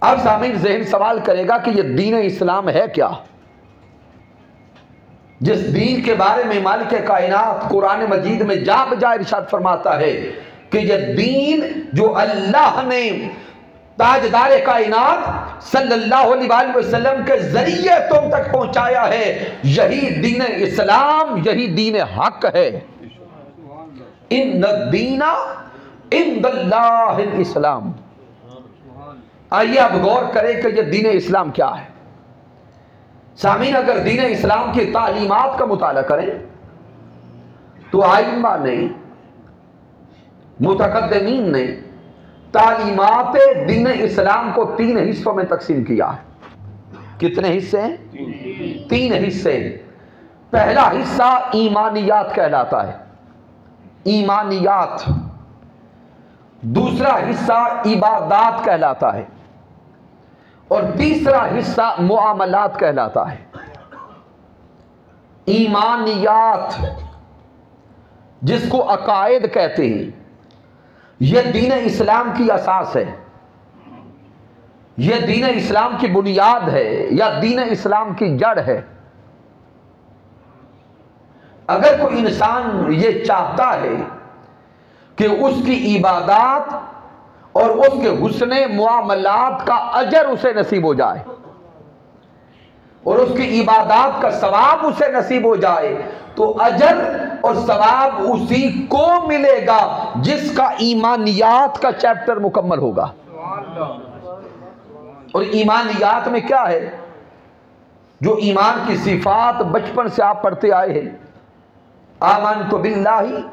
अब सामीन ज़हन सवाल करेगा कि यह दीन इस्लाम है क्या, जिस दीन के बारे में मालिक कायनात कुरान मजीद में जा बजा इरशाद फरमाता है कि यह दीन जो अल्लाह ने ताजदार कायनात सल्लल्लाहु अलैहि वसल्लम के जरिए तुम तक पहुंचाया है, यही दीन इस्लाम, यही दीन हक है। इन्न दीना इंदल्लाहिल इस्लाम। आइए अब गौर करें कि यह दीन इस्लाम क्या है। सामीन, अगर दीन इस्लाम की तालीमात का मुताला करें तो आइम्मा ने, मुतकद्दिमीन ने तालीमात दीन इस्लाम को 3 हिस्सों में तकसीम किया है। कितने हिस्से हैं? 3 हिस्से। पहला हिस्सा ईमानियात कहलाता है, ईमानियात। दूसरा हिस्सा इबादात कहलाता है और तीसरा हिस्सा मुआमलात कहलाता है। ईमानियात जिसको अकायद कहते हैं, यह दीन इस्लाम की असास है, यह दीन इस्लाम की बुनियाद है या दीन इस्लाम की जड़ है। अगर कोई इंसान ये चाहता है कि उसकी इबादात और उसके हुस्ने मुआमलात का अजर उसे नसीब हो जाए और उसकी इबादात का सवाब उसे नसीब हो जाए, तो अजर और सवाब उसी को मिलेगा जिसका ईमानियात का चैप्टर मुकम्मल होगा। और ईमानियात में क्या है? जो ईमान की सिफात बचपन से आप पढ़ते आए हैं, आमनतु बिल्लाही,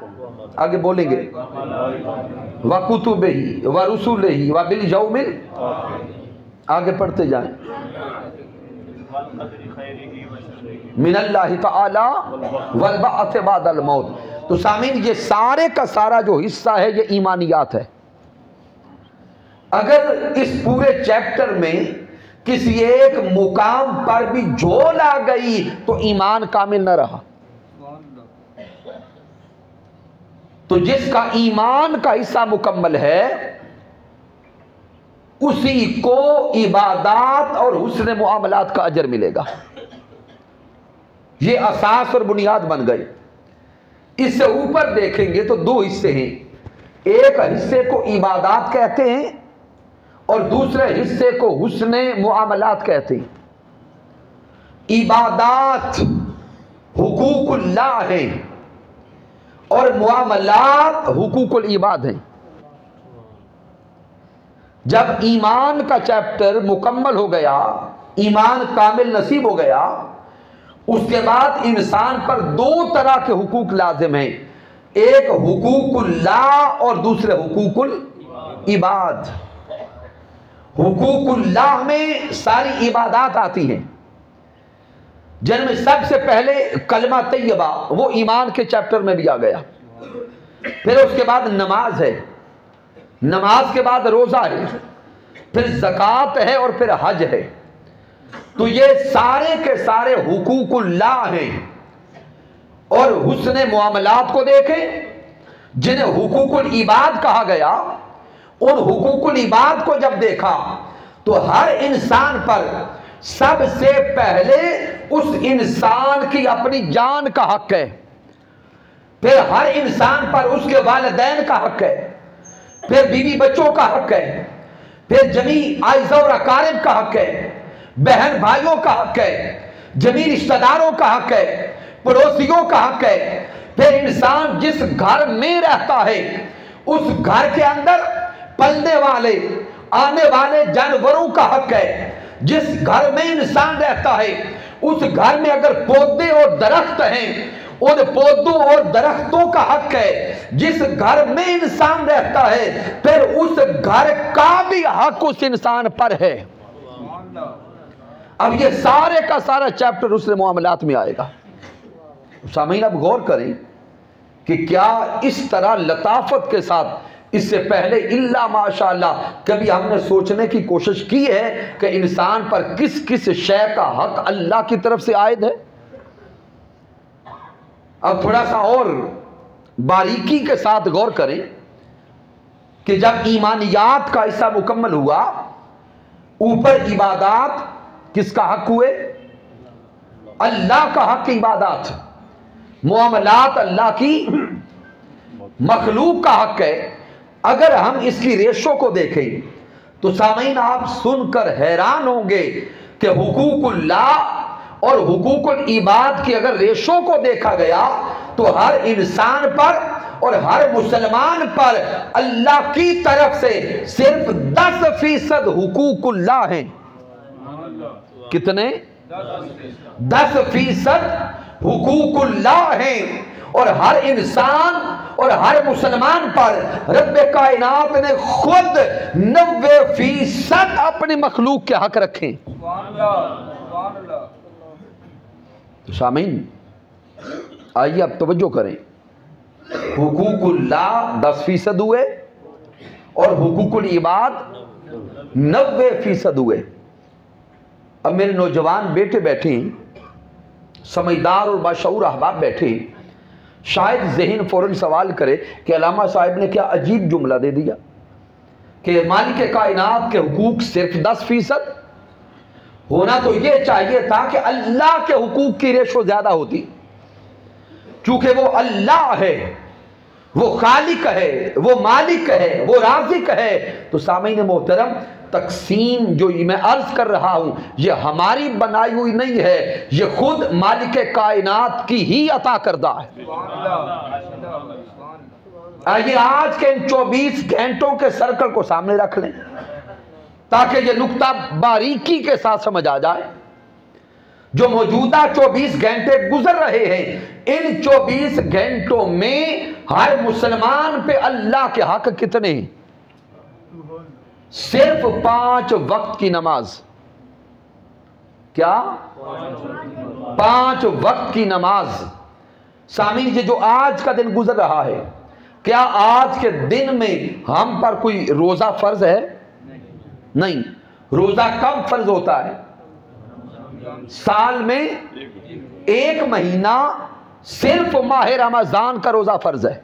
आगे बोलेंगे व कुतुबिही व रुसुलिही व बिल यौमिल, आगे पढ़ते जाएं, मिनल्लाहि तआला वल बअस बादल मौत। तो सामीन, ये सारे का सारा जो हिस्सा है ये ईमानियात है। अगर इस पूरे चैप्टर में किसी एक मुकाम पर भी झोल आ गई तो ईमान कामिल न रहा। तो जिसका ईमान का हिस्सा मुकम्मल है उसी को इबादात और हुस्न मुआमलात का अजर मिलेगा। ये असास और बुनियाद बन गए। इससे ऊपर देखेंगे तो 2 हिस्से हैं। एक हिस्से को इबादात कहते हैं और दूसरे हिस्से को हुस्न मुआमलात कहते हैं। इबादात हुकूकुल्लाह है और मुआमलात हुकूकुल इबाद हैं। जब ईमान का चैप्टर मुकम्मल हो गया, ईमान कामिल नसीब हो गया, उसके बाद इंसान पर 2 तरह के हुकूक लाजिम हैं। एक हुकूकुल्लाह और दूसरे हुकूकुल इबाद। हुकूकुल्लाह में सारी इबादात आती हैं, जिनमें सबसे पहले कलमा तैयबा, वो ईमान के चैप्टर में भी आ गया। फिर उसके बाद नमाज है, नमाज के बाद रोजा है, फिर ज़कात है और फिर हज है। तो ये सारे के सारे हुकूकुल्लाह हैं। और हुस्ने मुआमलात को देखें जिन्हें हुकूकुल इबाद कहा गया। उन हुकूकुल इबाद को जब देखा तो हर इंसान पर सबसे पहले उस इंसान की अपनी जान का हक है, फिर हर इंसान पर उसके वालिदैन का हक है, फिर बीवी बच्चों का हक है, फिर जमी आइज़ा और अकारिब का हक है, बहन भाइयों का हक है, जमी रिश्तेदारों का हक है, पड़ोसियों का हक है। फिर इंसान जिस घर में रहता है उस घर के अंदर पलने वाले आने वाले जानवरों का हक है। जिस घर में इंसान रहता है उस घर में अगर पौधे और दरख्त हैं, उन पौधों और दरख्तों का हक है। जिस घर में इंसान रहता है फिर उस घर का भी हक उस इंसान पर है। अब ये सारे का सारा चैप्टर उसने मुआमलात में आएगा। सामीन, अब गौर करें कि क्या इस तरह लताफत के साथ इससे पहले इल्ला माशाअल्लाह कभी हमने सोचने की कोशिश की है कि इंसान पर किस किस शय का हक अल्लाह की तरफ से आयद है। अब थोड़ा सा और बारीकी के साथ गौर करें कि जब ईमानियात का हिस्सा मुकम्मल हुआ ऊपर इबादात किसका हक हुए? अल्लाह का हक इबादात, मुआमलात अल्लाह की मखलूक का हक है। अगर हम इसकी रेशो को देखें तो सामीन आप सुनकर हैरान होंगे कि हुकूकुल्लाह और हुकूकुल इबाद की अगर रेशो को देखा गया तो हर इंसान पर और हर मुसलमान पर अल्लाह की तरफ से सिर्फ 10% हुकूकुल्लाह हैं। कितने? 10% हुकूकुल्लाह हैं। और हर इंसान और हर मुसलमान पर रब्बे कायनात ने खुद 90% अपने मखलूक के हक रखे। तो सामीन आइए अब तवज्जो करें, हुकूकुल्लाह 10% हुए और हुकूकुल इबाद 90% हुए। अब मेरे नौजवान बेटे बैठे, समझदार और बाशऊर अहबाब बैठे, शायद जहन फौरन सवाल करे कि अल्लामा साहब ने क्या अजीब जुमला दे दिया कि मालिक कायनात के हुकूक सिर्फ 10%। होना तो यह चाहिए था कि अल्लाह के हुकूक की रेशो ज्यादा होती, क्योंकि वो अल्लाह है, वो खालिक है, वो मालिक है, वो राज़िक है। तो सामीन मोहतरम, तकसीम जो मैं अर्ज कर रहा हूं ये हमारी बनाई हुई नहीं है, ये खुद मालिक कायनात की ही अता करदा है। आइए आज के इन 24 घंटों के सर्कल को सामने रख लें ताकि ये नुक्ता बारीकी के साथ समझ आ जाए। जो मौजूदा 24 घंटे गुजर रहे हैं, इन 24 घंटों में हर मुसलमान पे अल्लाह के हक कितने हैं? सिर्फ 5 वक्त की नमाज। क्या? 5 वक्त की नमाज। सामीन ये जो आज का दिन गुजर रहा है, क्या आज के दिन में हम पर कोई रोजा फर्ज है? नहीं। रोजा कब फर्ज होता है? साल में 1 महीना सिर्फ माह रमजान का रोजा फर्ज है।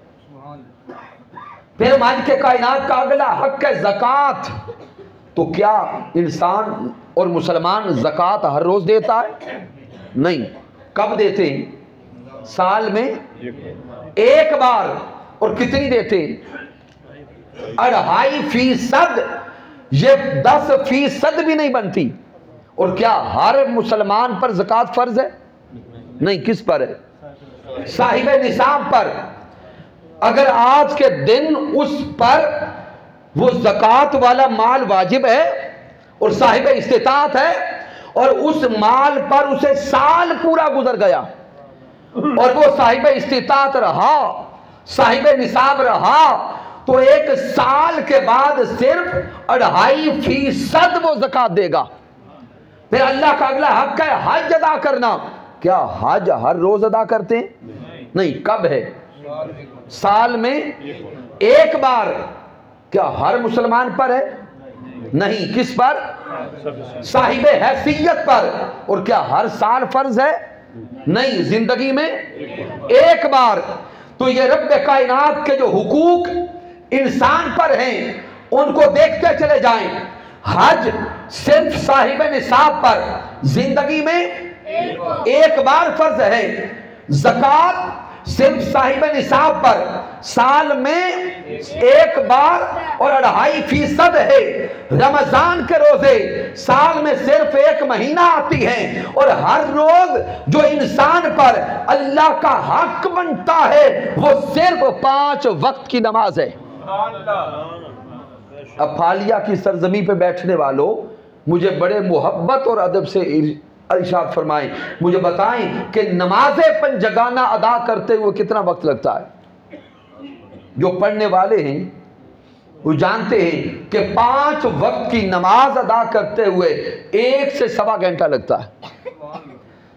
फिर मालिक कायनात का अगला हक है ज़कात। तो क्या इंसान और मुसलमान ज़कात हर रोज देता है? नहीं। कब देते हैं? साल में 1 बार। और कितनी देते हैं? 2.5%। ये 10% भी नहीं बनती। और क्या हर मुसलमान पर ज़कात फर्ज है? नहीं। किस पर है? साहिब निसाब पर। अगर आज के दिन उस पर वो ज़कात वाला माल वाजिब है और साहिब इस्तिताअत है और उस माल पर उसे साल पूरा गुजर गया और वो साहिब इस्तिताअत रहा, साहिब निसाब रहा, तो 1 साल के बाद सिर्फ 2.5% वो ज़कात देगा। फिर अल्लाह का अगला हक है हज अदा करना। क्या हज हर रोज अदा करते हैं? नहीं। कब है? साल में 1 बार। क्या हर मुसलमान पर है? नहीं। किस पर? साहिब हैसियत पर। और क्या हर साल फर्ज है? नहीं। जिंदगी में 1 बार। तो ये रब्बे कायनात के जो हुकूक इंसान पर हैं उनको देखते चले जाएं। हज सिर्फ साहिब निसाब पर जिंदगी में 1 बार फर्ज है। ज़कात सिर्फ साहिब निसाब पर साल में 1 बार और 2.5% है। रमजान के रोजे साल में सिर्फ 1 महीना आती हैं और हर रोज जो इंसान पर अल्लाह का हक बनता है वो सिर्फ 5 वक्त की नमाज है। अब फालिया की सरजमी पे बैठने वालों, मुझे बड़े मोहब्बत और अदब से इरशाद फरमाएं, मुझे बताएं कि नमाज़े पंजगाना अदा करते हुए कितना वक्त लगता है? जो पढ़ने वाले हैं वो जानते हैं कि 5 वक्त की नमाज अदा करते हुए 1 से 1.25 घंटा लगता है।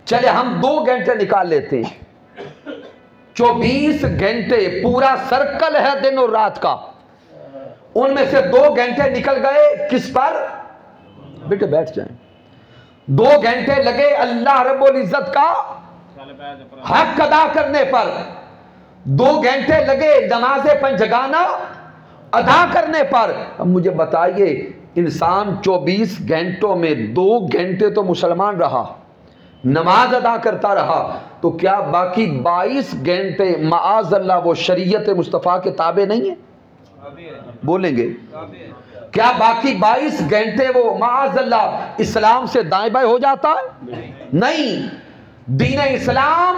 चले हम 2 घंटे निकाल लेते हैं। 24 घंटे पूरा सर्कल है दिन और रात का, उनमें से 2 घंटे निकल गए किस पर? बेटे बैठ जाएं। 2 घंटे लगे अल्लाह रब्बुल इज्जत का हक अदा करने पर। 2 घंटे लगे नमाज़े पंजगाना अदा करने पर। अब मुझे बताइए इंसान 24 घंटों में 2 घंटे तो मुसलमान रहा, नमाज अदा करता रहा, तो क्या बाकी 22 घंटे माअज़ अल्लाह वो शरीयत मुस्तफ़ा के ताबे नहीं है? बोलेंगे क्या बाकी 22 घंटे वो माअज़ अल्लाह इस्लाम से दाएं बाएं हो जाता है? नहीं। दीन इस्लाम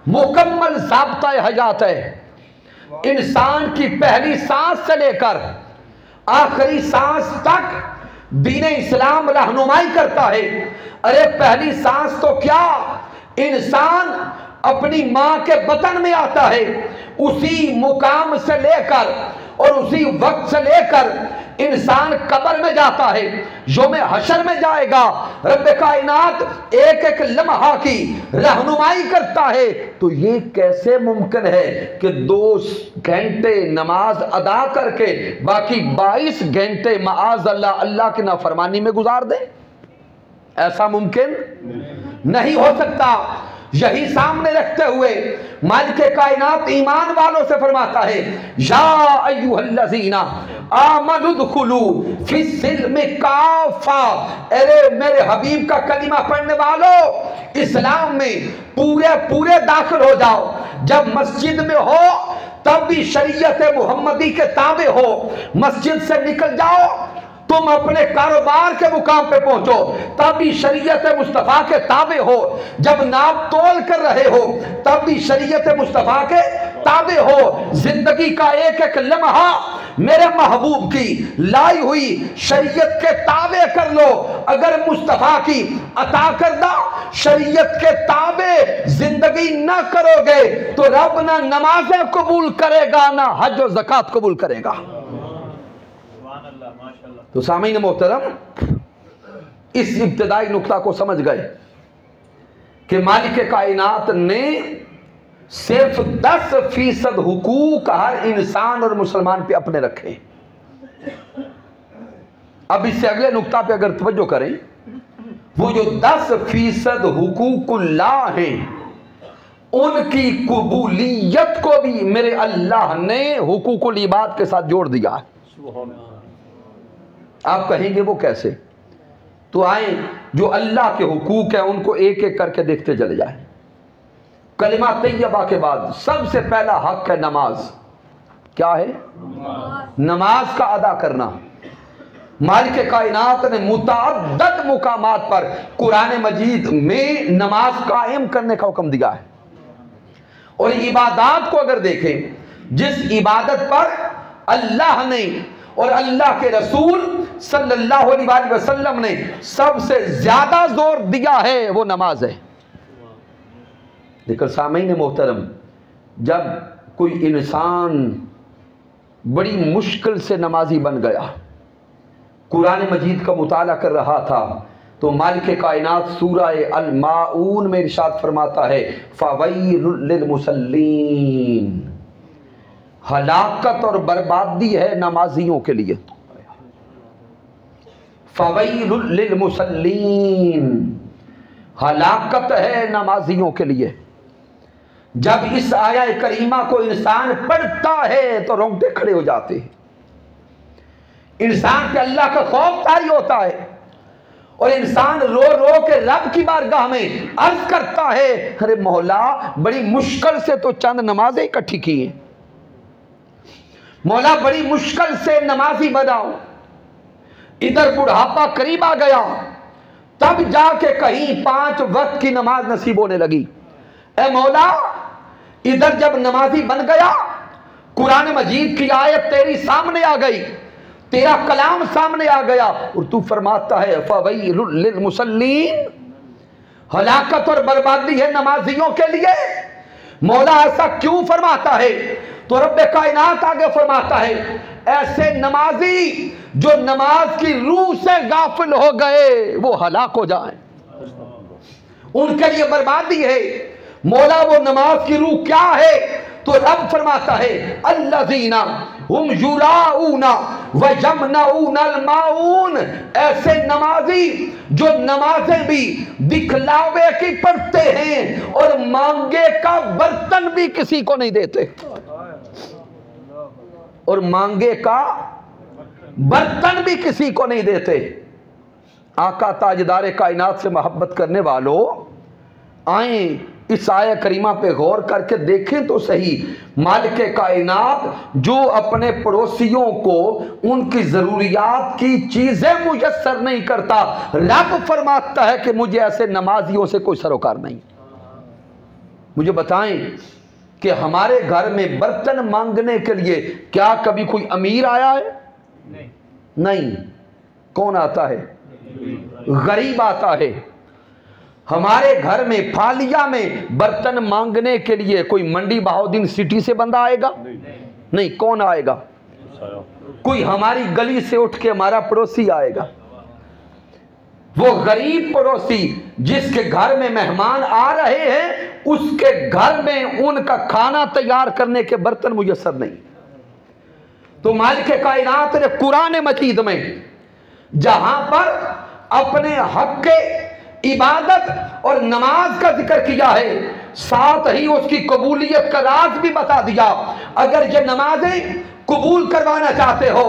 मुकम्मल ज़ाब्ता हयात है। इंसान की पहली सांस से लेकर आखिरी सांस तक दीन इस्लाम रहनुमाई करता है। अरे पहली सांस तो क्या, इंसान अपनी मां के बतन में आता है, उसी मुकाम से लेकर और उसी वक्त से लेकर इंसान कब्र में जाता है, यौम हशर में जाएगा, रब कायनात एक एक लम्हा की रहनुमाई करता है। तो ये कैसे मुमकिन है कि 2 घंटे नमाज अदा करके बाकी 22 घंटे माअज़ अल्लाह अल्लाह की नाफरमानी में गुजार दे? ऐसा मुमकिन नहीं हो सकता। यही सामने रखते हुए मालिक कायनात ईमान वालों से फरमाता है, या अय्युहल्लज़ीना आमनुदखुलू फिस्सिल्मि काफ़ा, अरे मेरे हबीब का कलिमा पढ़ने वालों, इस्लाम में पूरे पूरे दाखिल हो जाओ। जब मस्जिद में हो तब भी शरीयत मुहम्मदी के ताबे हो, मस्जिद से निकल जाओ तुम अपने कारोबार के मुकाम पे पहुंचो तब भी शरीयत मुस्तफ़ा के ताबे हो, जब नाप तोल कर रहे हो तब भी शरीयत मुस्तफ़ा के ताबे हो। जिंदगी का एक एक लम्हा मेरे महबूब की लाई हुई शरीयत के ताबे कर लो। अगर मुस्तफ़ा की अता करदा शरीयत के ताबे जिंदगी ना करोगे तो रब ना नमाजें कबूल करेगा ना हज और ज़कात कबूल करेगा। तो सामीन मोहतरम, इस इब्तदाई नुक्ता को समझ गए कि मालिक कायनात ने सिर्फ 10% हुकूक हर इंसान और मुसलमान पे अपने रखे। अब इससे अगले नुक्ता पे अगर तवज्जो करें, वो जो 10% हुकूकुल्लाह हैं उनकी कबूलियत को भी मेरे अल्लाह ने हुकूकुल इबाद के साथ जोड़ दिया है। आप कहेंगे वो कैसे? तो आए जो अल्लाह के हुकूक है उनको एक एक करके देखते चले जाए। कलिमा तैयबा के बाद सबसे पहला हक है नमाज। क्या है? नमाज का अदा करना। मालिक कायनात ने मुतअद्दिद मुकामात पर कुरान मजीद में नमाज कायम करने का हुक्म दिया है। और इबादत को अगर देखें, जिस इबादत पर अल्लाह ने और अल्लाह के रसूल सल्लल्लाहु अलैहि वसल्लम ने सबसे ज्यादा जोर दिया है वो नमाज है। लेकिन सामीन मोहतरम, जब कोई इंसान बड़ी मुश्किल से नमाजी बन गया, कुरान मजीद का मुताला कर रहा था, तो मालिक कायनात सूरह अल माऊन में इरशाद फरमाता है, फ़वैलुल लिल मुसल्लीन, हलाकत और बर्बादी है नमाजियों के लिए। फ़वैलुल लिल मुसल्लीन, हलाकत है नमाजियों के लिए। जब इस आया करीमा को इंसान पढ़ता है तो रोंगटे खड़े हो जाते हैं। इंसान पे अल्लाह का खौफ तारी होता है और इंसान रो रो के रब की बारगाह में अर्ज करता है, अरे मौला बड़ी मुश्किल से तो चंद नमाजें इकट्ठी की हैं, मौला बड़ी मुश्किल से नमाजी बनाओ, इधर बुढ़ापा करीब आ गया, तब जाके कहीं 5 वक्त की नमाज नसीब होने लगी। ए मौला, इधर जब नमाजी बन गया, कुरान मजीद की आयत तेरी सामने आ गई, तेरा कलाम सामने आ गया और तू फरमाता है फ़वैलुल लिल मुसल्लीन, हलाकत और बर्बादी है नमाजियों के लिए। मौला ऐसा क्यों फरमाता है? तो रब कायनात आगे फरमाता है, ऐसे नमाजी जो नमाज की रूह से गाफिल हो गए वो हलाक हो जाए, उनके लिए बर्बादी है। मौला वो नमाज की रूह क्या है? तो रब फरमाता है, अल्लज़ीना हुम युराऊना व यमनऊनल माऊन, ऐसे नमाजी जो नमाजें भी दिखलावे की पढ़ते हैं और मांगे का बर्तन भी किसी को नहीं देते। और मांगे का बर्तन भी किसी को नहीं देते। आका ताजदार कायनात से मोहब्बत करने वालों, आए इस आया करीमा पे गौर करके देखें तो सही। मालिक कायनात जो अपने पड़ोसियों को उनकी जरूरियात की चीजें मुयस्सर नहीं करता, रब फरमाता है कि मुझे ऐसे नमाजियों से कोई सरोकार नहीं। मुझे बताएं कि हमारे घर में बर्तन मांगने के लिए क्या कभी कोई अमीर आया है? नहीं। कौन आता है? गरीब आता है। हमारे घर में फालिया में बर्तन मांगने के लिए कोई मंडी बहाउद्दीन सिटी से बंदा आएगा? नहीं। कौन आएगा? कोई हमारी गली से उठ के हमारा पड़ोसी आएगा। वो गरीब पड़ोसी जिसके घर में मेहमान आ रहे हैं, उसके घर में उनका खाना तैयार करने के बर्तन मुयस्सर नहीं। तो मालिक कायनात ने कुरान मजीद में जहां पर अपने हक के इबादत और नमाज का जिक्र किया है, साथ ही उसकी कबूलियत का राज भी बता दिया। अगर ये नमाजें कबूल करवाना चाहते हो,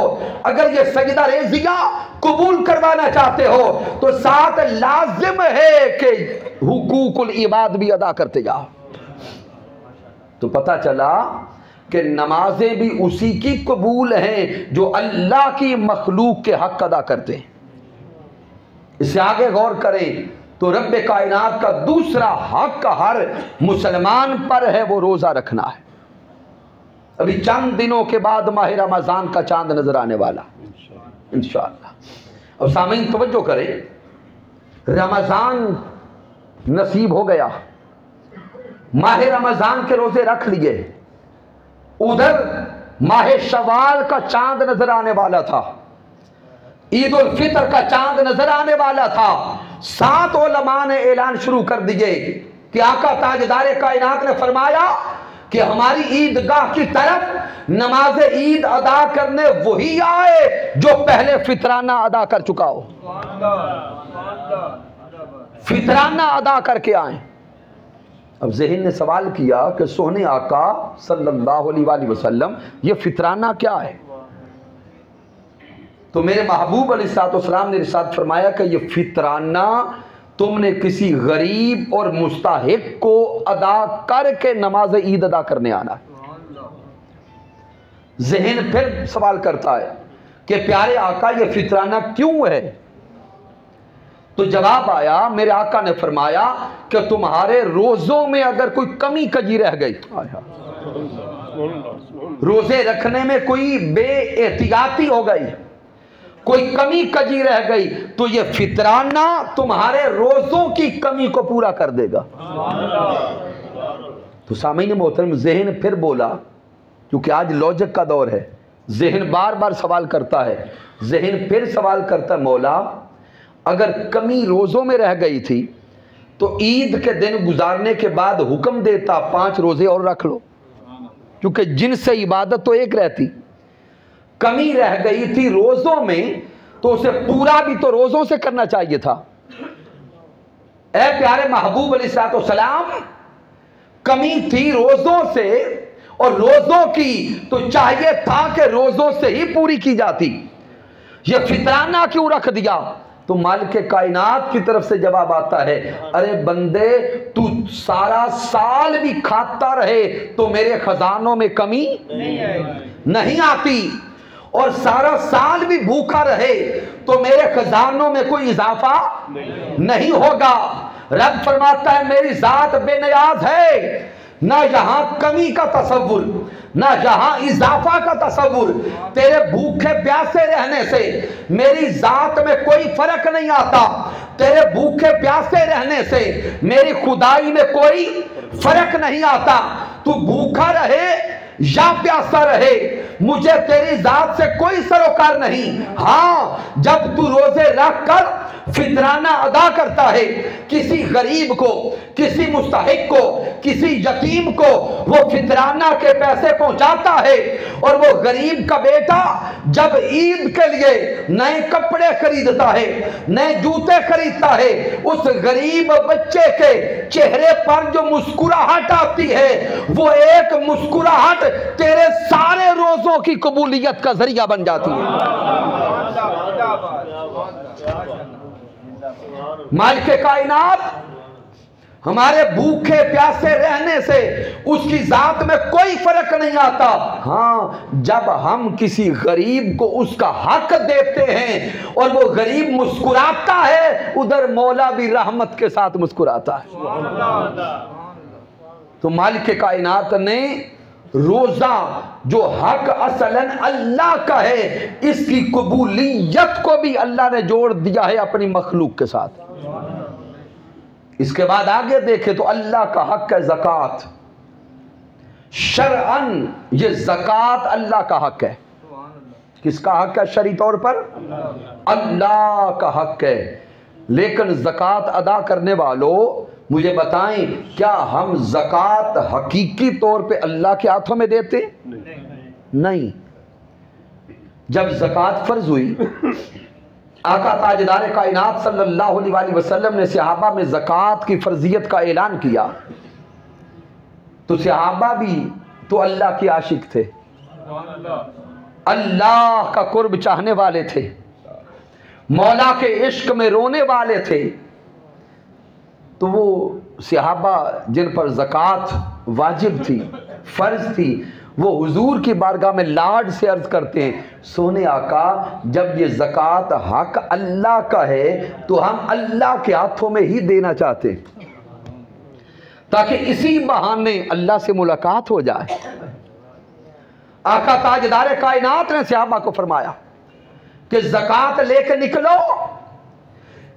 अगर ये सजदा रेज़िया कबूल करवाना चाहते हो, तो साथ लाजिम है कि हुकूकुल इबाद भी अदा करते जाओ। तो पता चला कि नमाजें भी उसी की कबूल हैं जो अल्लाह की मखलूक के हक अदा करते हैं। इससे आगे गौर करें तो रब्बे कायनात का दूसरा हक हर मुसलमान पर है, वो रोजा रखना है। अभी चंद दिनों के बाद माह रमजान का चांद नजर आने वाला इंशाअल्लाह। अब सामीन तवज्जो करें, रमजान नसीब हो गया, माह रमजान के रोजे रख लिए, उधर माह शवाल का चांद नजर आने वाला था, ईद उल फितर का चांद नजर आने वाला था। 7 उलमा ने ऐलान शुरू कर दिए कि आका ताजदार कायनात ने फरमाया कि हमारी ईदगाह की तरफ नमाज ईद अदा करने वही आए जो पहले फितराना अदा कर चुका हो। फितराना अदा करके आए। अब ज़हन ने सवाल किया कि सोने आका सल्लल्लाहु अलैहि वसल्लम, ये फितराना क्या है? तो मेरे महबूब अलैहिस्सलाम ने इरशाद फरमाया कि ये फितराना तुमने किसी गरीब और मुस्ताहिक को अदा करके नमाज ईद अदा करने आना है। ज़हन फिर सवाल करता है कि प्यारे आका ये फितराना क्यों है? तो जवाब आया, मेरे आका ने फरमाया कि तुम्हारे रोजों में अगर कोई कमी कजी रह गई, रोजे रखने में कोई बेएहतियाती हो गई, कोई कमी कजी रह गई, तो ये फितराना तुम्हारे रोजों की कमी को पूरा कर देगा। तो सामीन मोहतरम, ज़हन फिर बोला, क्योंकि आज लॉजिक का दौर है, ज़हन बार बार सवाल करता है। ज़हन फिर सवाल करता है, मौला अगर कमी रोज़ों में रह गई थी तो ईद के दिन गुजारने के बाद हुक्म देता 5 रोज़े और रख लो, क्योंकि जिनसे इबादत तो एक रहती। कमी रह गई थी रोज़ों में तो उसे पूरा भी तो रोज़ों से करना चाहिए था। ऐ प्यारे महबूब अलैहिस्सलाम, कमी थी रोज़ों से और रोज़ों की तो चाहिए था कि रोज़ों से ही पूरी की जाती। ये फितराना क्यों रख दिया? तो मालिक कायनात की तरफ से जवाब आता है, अरे बंदे तू सारा साल भी खाता रहे तो मेरे खजानों में कमी नहीं आती, और सारा साल भी भूखा रहे तो मेरे खजानों में कोई इजाफा नहीं होगा। रब फरमाता है मेरी जात बेनियाज है, ना यहां कमी का तसव्वुर ना यहां इजाफा का तसव्वुर। तेरे भूखे प्यासे रहने से मेरी जात में कोई फर्क नहीं आता, तेरे भूखे प्यासे रहने से मेरी खुदाई में कोई फर्क नहीं आता। तू भूखा रहे या प्यासा रहे, मुझे तेरी जात से कोई सरोकार नहीं। हाँ, जब तू रोजे रख कर फितराना अदा करता है, किसी गरीब को, किसी मुस्तहिक को, किसी यतीम को वो फितराना के पैसे पहुंचाता है, और वो गरीब का बेटा जब ईद के लिए नए कपड़े खरीदता है, नए जूते खरीदता है, उस गरीब बच्चे के चेहरे पर जो मुस्कुराहट आती है वो एक मुस्कुराहट तेरे सारे रोजों की कबूलियत का जरिया बन जाती है। मालिक कायनात हमारे भूखे प्यासे रहने से उसकी जात में कोई फर्क नहीं आता। हाँ, जब हम किसी गरीब को उसका हक देते हैं और वो गरीब मुस्कुराता है, उधर मौला भी रहमत के साथ मुस्कुराता है। तो मालिक कायनात ने रोजा जो हक असलन अल्लाह का है, इसकी कबूलियत को भी अल्लाह ने जोड़ दिया है अपनी मखलूक के साथ। इसके बाद आगे देखे तो अल्लाह का हक है ज़कात। शरअन ये ज़कात अल्लाह का हक है। किसका हक है शरई तौर पर? अल्लाह का हक है। लेकिन ज़कात अदा करने वालों मुझे बताएं, क्या हम ज़कात हकीकी तौर पे अल्लाह के हाथों में देते? नहीं। जब ज़कात फर्ज हुई, आका ताजदार कायनात सल्लल्लाहु अलैहि वसल्लम ने सहाबा में ज़कात की फर्जियत का ऐलान किया, तो सहाबा भी तो अल्लाह के आशिक थे, अल्लाह का कुर्ब चाहने वाले थे, मौला के इश्क में रोने वाले थे। तो वो सहाबा जिन पर ज़कात वाजिब थी, फ़र्ज थी, वो हुजूर की बारगाह में लाड से अर्ज करते हैं, सोने आका जब ये ज़कात हक अल्लाह का है तो हम अल्लाह के हाथों में ही देना चाहते हैं, ताकि इसी बहाने अल्लाह से मुलाकात हो जाए। आका ताजदार कायनात ने सहाबा को फरमाया कि ज़कात लेकर निकलो,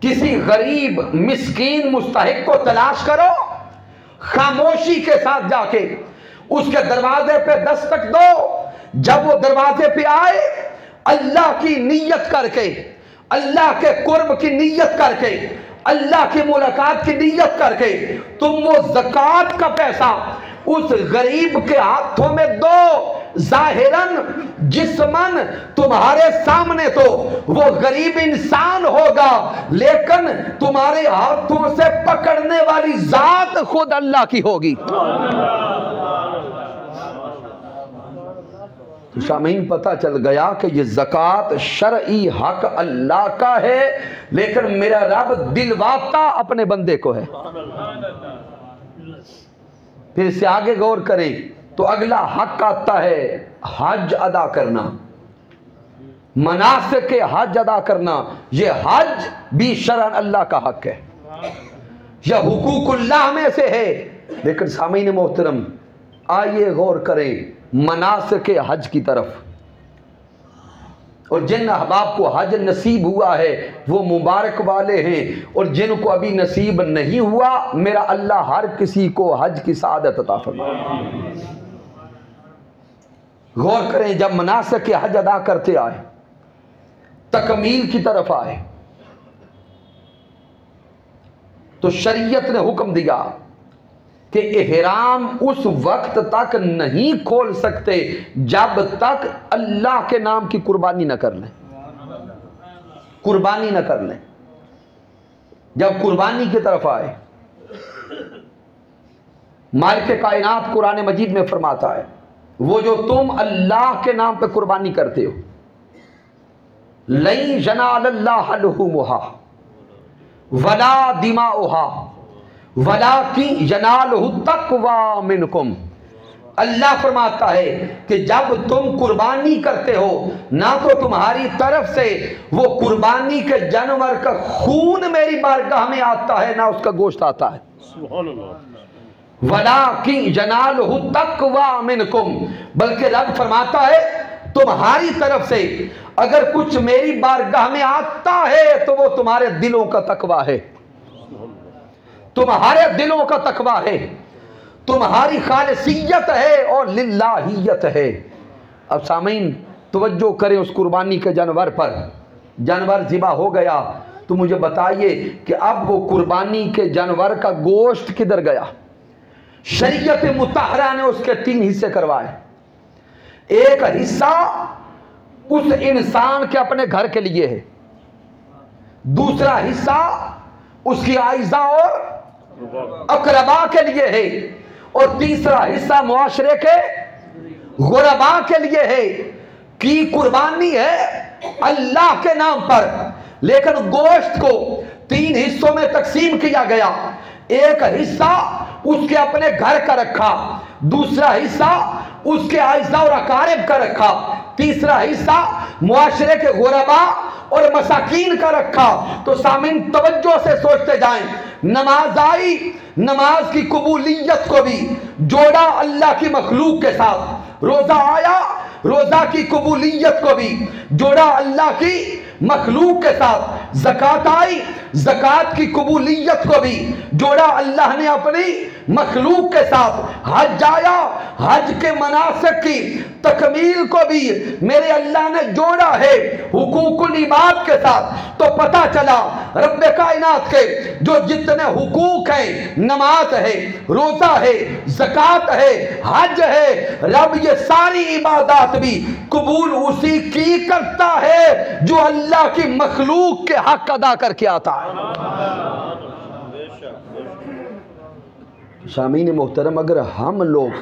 किसी गरीब मिस्कीन मुस्तहिक को तलाश करो, खामोशी के साथ जाके उसके दरवाजे पे दस्तक दो। जब वो दरवाजे पे आए, अल्लाह की नीयत करके, अल्लाह के कुर्ब की नीयत करके, अल्लाह की मुलाकात की नीयत करके तुम वो ज़कात का पैसा उस गरीब के हाथों में दो। जाहिरन जिस्मन तुम्हारे सामने तो वो गरीब इंसान होगा, लेकिन तुम्हारे हाथों से पकड़ने वाली जात खुद अल्लाह की होगी। तो शामीन पता चल गया कि ये ज़कात शरई हक अल्लाह का है, लेकिन मेरा रब दिलवाता अपने बंदे को है। फिर से आगे गौर करें तो अगला हक आता है हज अदा करना, मनासिक के हज अदा करना। ये हज भी शरअन अल्लाह का हक है, यह हुकूकुल्लाह में से है। लेकिन सामीन मोहतरम आइए गौर करें मनासिक के हज की तरफ। और जिन अहबाब को हज नसीब हुआ है वो मुबारक वाले हैं, और जिनको अभी नसीब नहीं हुआ, मेरा अल्लाह हर किसी को हज की सआदत अता फरमाए। गौर करें, जब मनासिक के हज अदा करते आए, तकमील की तरफ आए, तो शरीयत ने हुक्म दिया कि इहराम उस वक्त तक नहीं खोल सकते जब तक अल्लाह के नाम की कुर्बानी न कर लें। कुर्बानी न कर लें। जब कुर्बानी की तरफ आए, मालिक कायनात कुरान मजीद में फरमाता है, वो जो तुम अल्लाह के नाम पे कुर्बानी करते हो, लई यनालल्लाह लुहुमुहा वला दिमाउहा वलाकिन यनालुहु तक़वा मिनकुम। अल्लाह फरमाता है कि जब तुम कुर्बानी करते हो, ना तो तुम्हारी तरफ से वो कुर्बानी के जानवर का खून मेरी बारगाह में आता है, ना उसका गोश्त आता है। वलाकिन यनालुहु तक़वा मिनकुम, बल्कि रब फरमाता है तुम्हारी तरफ से अगर कुछ मेरी बारगाह में आता है तो वो तुम्हारे दिलों का तकवा है, तुम्हारे दिलों का तकवा है, तुम्हारी खालिसियत है और लिल्लाहियत है। अब सामीन तवज्जो करें उस कुर्बानी के जानवर पर। जानवर ज़िबा हो गया तो मुझे बताइए कि अब वो कुर्बानी के जानवर का गोश्त किधर गया? शरीयत मुतहरा ने उसके 3 हिस्से करवाए। एक हिस्सा उस इंसान के अपने घर के लिए है, दूसरा हिस्सा उसकी आइज़ा और अकरबा के लिए है, और तीसरा हिस्सा मुआशरे के गुरबा के लिए है कि कुर्बानी है अल्लाह के नाम पर, लेकिन गोश्त को 3 हिस्सों में तकसीम किया गया। एक हिस्सा उसके अपने घर का रखा, दूसरा हिस्सा उसके आइज़ा और अकारिब का रखा, तीसरा हिस्सा मुआशरे के गुरबा और मसाकीन का रखा। तो सामिन तवज्जो से सोचते जाएं, नमाज आई, नमाज की कबूलियत को भी जोड़ा अल्लाह की मखलूक के साथ। रोजा आया, रोजा की कबूलियत को भी जोड़ा अल्लाह की मखलूक के साथ। ज़कात आई, ज़कात की कबूलियत को भी जोड़ा अल्लाह ने अपनी मखलूक के साथ। हज आया, हज के मनासिक की तकमील को भी मेरे अल्लाह ने जोड़ा है हुकूकुल इबाद के साथ। तो पता चला रब्बे कायनात के जो जितने हुकूक हैं, नमाज है, रोजा है, ज़कात है, हज है, रब ये सारी इबादत भी कबूल उसी की करता है जो अल्लाह की मखलूक के हक अदा करके आता है। शामीन मोहतरम, अगर हम लोग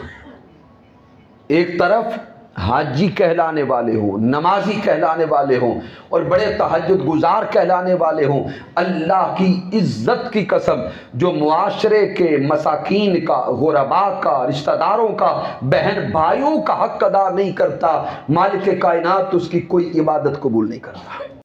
एक तरफ हाजी कहलाने वाले हों, नमाजी कहलाने वाले हों और बड़े तहज्जुद गुजार कहलाने वाले हों, अल्लाह की इज्जत की कसम जो मुआशरे के मसाकीन का, गुरबा का, रिश्तेदारों का, बहन भाइयों का हक अदा नहीं करता, मालिक कायनात उसकी कोई इबादत कबूल नहीं करता।